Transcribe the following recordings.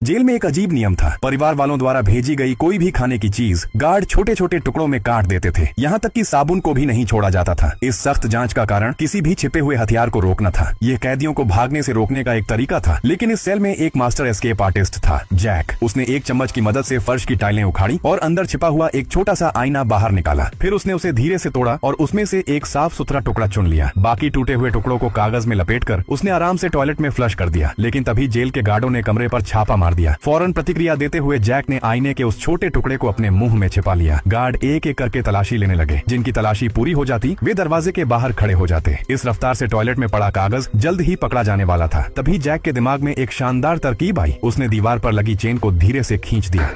Jail में एक अजीब नियम था। परिवार वालों द्वारा भेजी गई कोई भी खाने की चीज गार्ड छोटे छोटे टुकड़ों में काट देते थे। यहाँ तक कि साबुन को भी नहीं छोड़ा जाता था। इस सख्त जांच का कारण किसी भी छिपे हुए हथियार को रोकना था। यह कैदियों को भागने से रोकने का एक तरीका था। लेकिन इस सेल में एक मास्टर एस्केप आर्टिस्ट था, जैक। उसने एक चम्मच की मदद से फर्श की टाइलें उखाड़ी और अंदर छिपा हुआ एक छोटा सा आईना बाहर निकाला। फिर उसने उसे धीरे से तोड़ा और उसमें से एक साफ सुथरा टुकड़ा चुन लिया। बाकी टूटे हुए टुकड़ों को कागज में लपेटकर उसने आराम से टॉयलेट में फ्लश कर दिया। लेकिन तभी जेल के गार्डों ने कमरे पर छापा मार दिया। फौरन प्रतिक्रिया देते हुए जैक ने आईने के उस छोटे टुकड़े को अपने मुंह में छिपा लिया। गार्ड एक एक करके तलाशी लेने लगे। जिनकी तलाशी पूरी हो जाती वे दरवाजे के बाहर खड़े हो जाते। इस रफ्तार से टॉयलेट में पड़ा कागज जल्द ही पकड़ा जाने वाला था। तभी जैक के दिमाग में एक शानदार तरकीब आई। उसने दीवार पर लगी चेन को धीरे से खींच दिया।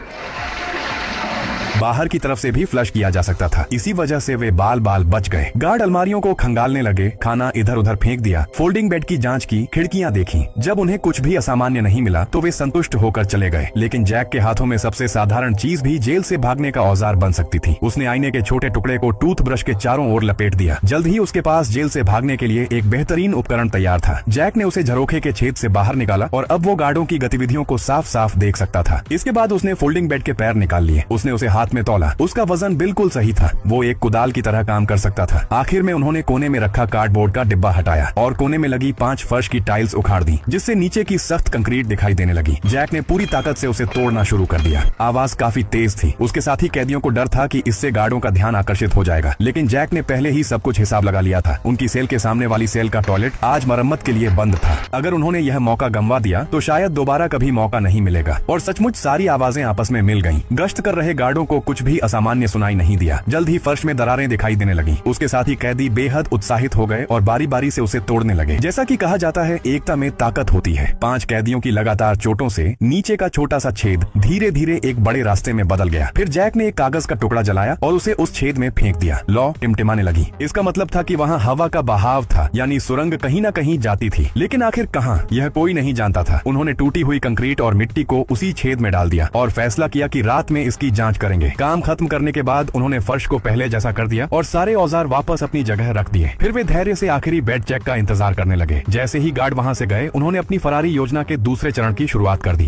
बाहर की तरफ से भी फ्लश किया जा सकता था। इसी वजह से वे बाल बाल बच गए। गार्ड अलमारियों को खंगालने लगे, खाना इधर उधर फेंक दिया, फोल्डिंग बेड की जांच की, खिड़कियां देखी। जब उन्हें कुछ भी असामान्य नहीं मिला तो वे संतुष्ट होकर चले गए। लेकिन जैक के हाथों में सबसे साधारण चीज भी जेल से भागने का औजार बन सकती थी। उसने आईने के छोटे टुकड़े को टूथब्रश के चारों ओर लपेट दिया। जल्द ही उसके पास जेल से भागने के लिए एक बेहतरीन उपकरण तैयार था। जैक ने उसे झरोखे के छेद से बाहर निकाला और अब वो गार्डों की गतिविधियों को साफ साफ देख सकता था। इसके बाद उसने फोल्डिंग बेड के पैर निकाल लिए। उसने उसे हाथ में तौला। उसका वजन बिल्कुल सही था। वो एक कुदाल की तरह काम कर सकता था। आखिर में उन्होंने कोने में रखा कार्डबोर्ड का डिब्बा हटाया और कोने में लगी 5 फर्श की टाइल्स उखाड़ दी, जिससे नीचे की सख्त कंक्रीट दिखाई देने लगी। जैक ने पूरी ताकत से उसे तोड़ना शुरू कर दिया। आवाज काफी तेज थी। उसके साथ ही कैदियों को डर था कि इससे गार्डों का ध्यान आकर्षित हो जाएगा। लेकिन जैक ने पहले ही सब कुछ हिसाब लगा लिया था। उनकी सेल के सामने वाली सेल का टॉयलेट आज मरम्मत के लिए बंद था। अगर उन्होंने यह मौका गंवा दिया तो शायद दोबारा कभी मौका नहीं मिलेगा। और सचमुच सारी आवाजें आपस में मिल गईं। गश्त कर रहे गार्डों को कुछ भी असामान्य सुनाई नहीं दिया। जल्द ही फर्श में दरारें दिखाई देने लगी। उसके साथ ही कैदी बेहद उत्साहित हो गए और बारी बारी से उसे तोड़ने लगे। जैसा कि कहा जाता है, एकता में ताकत होती है। 5 कैदियों की लगातार चोटों से नीचे का छोटा सा छेद धीरे धीरे एक बड़े रास्ते में बदल गया। फिर जैक ने एक कागज का टुकड़ा जलाया और उसे उस छेद में फेंक दिया। लौ टिमटिमाने लगी। इसका मतलब था कि वहाँ हवा का बहाव था, यानी सुरंग कहीं न कहीं जाती थी। लेकिन आखिर कहाँ, यह कोई नहीं जानता था। उन्होंने टूटी हुई कंक्रीट और मिट्टी को उसी छेद में डाल दिया और फैसला किया कि रात में इसकी जांच करेंगे। काम खत्म करने के बाद उन्होंने फर्श को पहले जैसा कर दिया और सारे औजार वापस अपनी जगह रख दिए। फिर वे धैर्य से आखिरी बेड चेक का इंतजार करने लगे। जैसे ही गार्ड वहां से गए, उन्होंने अपनी फरारी योजना के दूसरे चरण की शुरुआत कर दी।